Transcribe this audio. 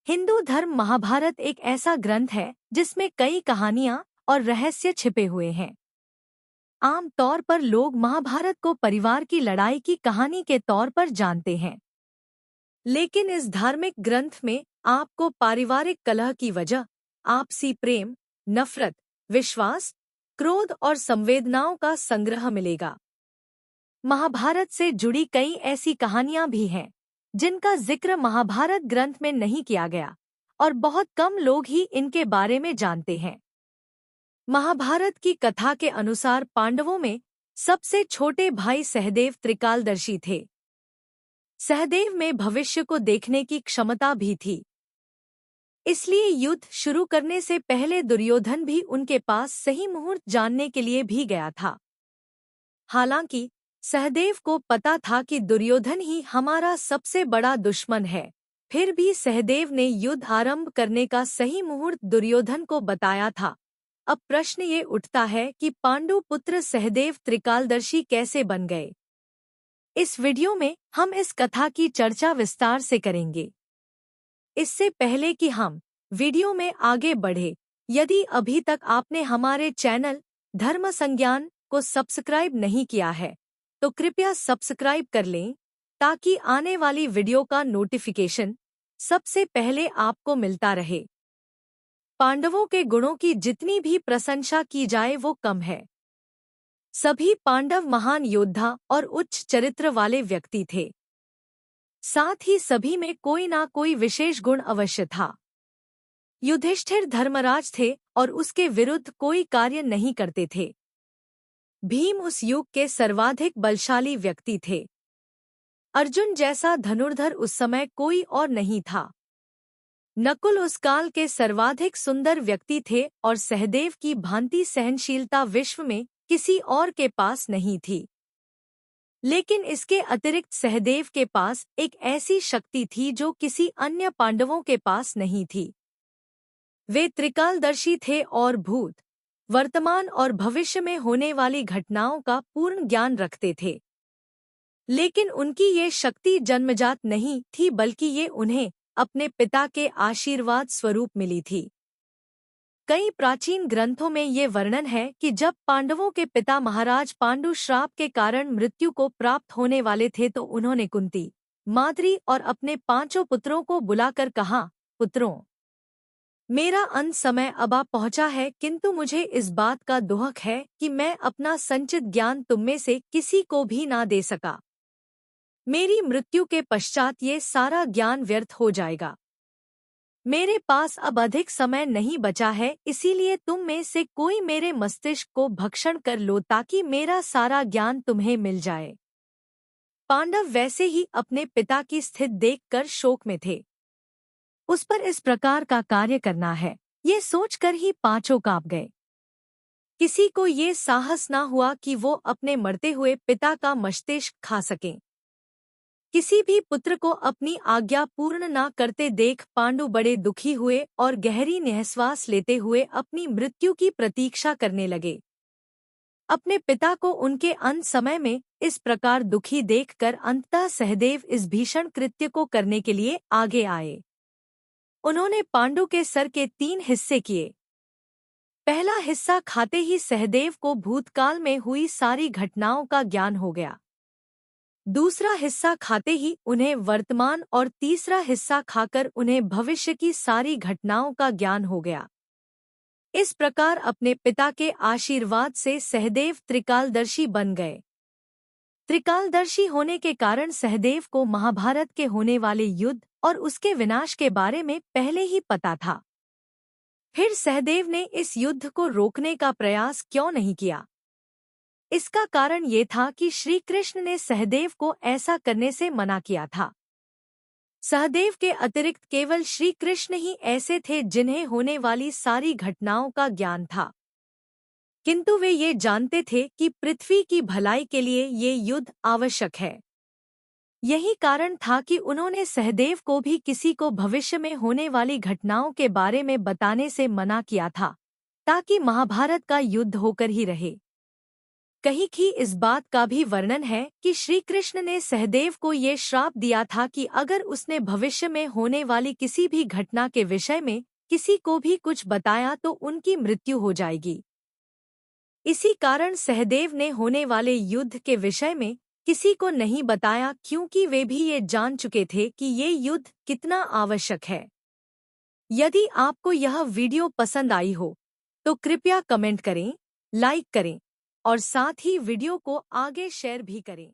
हिंदू धर्म महाभारत एक ऐसा ग्रंथ है जिसमें कई कहानियां और रहस्य छिपे हुए हैं। आम तौर पर लोग महाभारत को परिवार की लड़ाई की कहानी के तौर पर जानते हैं, लेकिन इस धार्मिक ग्रंथ में आपको पारिवारिक कलह की वजह, आपसी प्रेम, नफरत, विश्वास, क्रोध और संवेदनाओं का संग्रह मिलेगा। महाभारत से जुड़ी कई ऐसी कहानियां भी हैं जिनका जिक्र महाभारत ग्रंथ में नहीं किया गया और बहुत कम लोग ही इनके बारे में जानते हैं। महाभारत की कथा के अनुसार पांडवों में सबसे छोटे भाई सहदेव त्रिकालदर्शी थे। सहदेव में भविष्य को देखने की क्षमता भी थी, इसलिए युद्ध शुरू करने से पहले दुर्योधन भी उनके पास सही मुहूर्त जानने के लिए भी गया था। हालांकि सहदेव को पता था कि दुर्योधन ही हमारा सबसे बड़ा दुश्मन है, फिर भी सहदेव ने युद्ध आरंभ करने का सही मुहूर्त दुर्योधन को बताया था। अब प्रश्न ये उठता है कि पांडु पुत्र सहदेव त्रिकालदर्शी कैसे बन गए। इस वीडियो में हम इस कथा की चर्चा विस्तार से करेंगे। इससे पहले कि हम वीडियो में आगे बढ़े, यदि अभी तक आपने हमारे चैनल धर्म संज्ञान को सब्सक्राइब नहीं किया है तो कृपया सब्सक्राइब कर लें ताकि आने वाली वीडियो का नोटिफिकेशन सबसे पहले आपको मिलता रहे। पांडवों के गुणों की जितनी भी प्रशंसा की जाए वो कम है। सभी पांडव महान योद्धा और उच्च चरित्र वाले व्यक्ति थे। साथ ही सभी में कोई ना कोई विशेष गुण अवश्य था। युधिष्ठिर धर्मराज थे और उसके विरुद्ध कोई कार्य नहीं करते थे। भीम उस युग के सर्वाधिक बलशाली व्यक्ति थे। अर्जुन जैसा धनुर्धर उस समय कोई और नहीं था। नकुल उस काल के सर्वाधिक सुंदर व्यक्ति थे और सहदेव की भांति सहनशीलता विश्व में किसी और के पास नहीं थी। लेकिन इसके अतिरिक्त सहदेव के पास एक ऐसी शक्ति थी जो किसी अन्य पांडवों के पास नहीं थी। वे त्रिकालदर्शी थे और भूत, वर्तमान और भविष्य में होने वाली घटनाओं का पूर्ण ज्ञान रखते थे। लेकिन उनकी ये शक्ति जन्मजात नहीं थी, बल्कि ये उन्हें अपने पिता के आशीर्वाद स्वरूप मिली थी। कई प्राचीन ग्रंथों में ये वर्णन है कि जब पांडवों के पिता महाराज पांडु श्राप के कारण मृत्यु को प्राप्त होने वाले थे तो उन्होंने कुंती, माद्री और अपने 5 पुत्रों को बुलाकर कहा, पुत्रों, मेरा अंत समय अब आ पहुंचा है, किंतु मुझे इस बात का दुख है कि मैं अपना संचित ज्ञान तुममें से किसी को भी ना दे सका। मेरी मृत्यु के पश्चात ये सारा ज्ञान व्यर्थ हो जाएगा। मेरे पास अब अधिक समय नहीं बचा है, इसीलिए तुम में से कोई मेरे मस्तिष्क को भक्षण कर लो ताकि मेरा सारा ज्ञान तुम्हें मिल जाए। पांडव वैसे ही अपने पिता की स्थिति देखकर शोक में थे। उस पर इस प्रकार का कार्य करना है, ये सोचकर ही 5 कांप गए। किसी को ये साहस ना हुआ कि वो अपने मरते हुए पिता का मस्तिष्क खा सकें। किसी भी पुत्र को अपनी आज्ञा पूर्ण ना करते देख पांडु बड़े दुखी हुए और गहरी निःश्वास लेते हुए अपनी मृत्यु की प्रतीक्षा करने लगे। अपने पिता को उनके अंत समय में इस प्रकार दुखी देखकर अंततः सहदेव इस भीषण कृत्य को करने के लिए आगे आए। उन्होंने पांडु के सर के 3 हिस्से किए। पहला हिस्सा खाते ही सहदेव को भूतकाल में हुई सारी घटनाओं का ज्ञान हो गया। दूसरा हिस्सा खाते ही उन्हें वर्तमान और तीसरा हिस्सा खाकर उन्हें भविष्य की सारी घटनाओं का ज्ञान हो गया। इस प्रकार अपने पिता के आशीर्वाद से सहदेव त्रिकालदर्शी बन गए। त्रिकालदर्शी होने के कारण सहदेव को महाभारत के होने वाले युद्ध और उसके विनाश के बारे में पहले ही पता था। फिर सहदेव ने इस युद्ध को रोकने का प्रयास क्यों नहीं किया? इसका कारण ये था कि श्री कृष्ण ने सहदेव को ऐसा करने से मना किया था। सहदेव के अतिरिक्त केवल श्री कृष्ण ही ऐसे थे जिन्हें होने वाली सारी घटनाओं का ज्ञान था, किंतु वे ये जानते थे कि पृथ्वी की भलाई के लिए ये युद्ध आवश्यक है। यही कारण था कि उन्होंने सहदेव को भी किसी को भविष्य में होने वाली घटनाओं के बारे में बताने से मना किया था, ताकि महाभारत का युद्ध होकर ही रहे। कहीं की इस बात का भी वर्णन है कि श्री कृष्ण ने सहदेव को ये श्राप दिया था कि अगर उसने भविष्य में होने वाली किसी भी घटना के विषय में किसी को भी कुछ बताया तो उनकी मृत्यु हो जाएगी। इसी कारण सहदेव ने होने वाले युद्ध के विषय में किसी को नहीं बताया, क्योंकि वे भी ये जान चुके थे कि ये युद्ध कितना आवश्यक है। यदि आपको यह वीडियो पसंद आई हो तो कृपया कमेंट करें, लाइक करें और साथ ही वीडियो को आगे शेयर भी करें।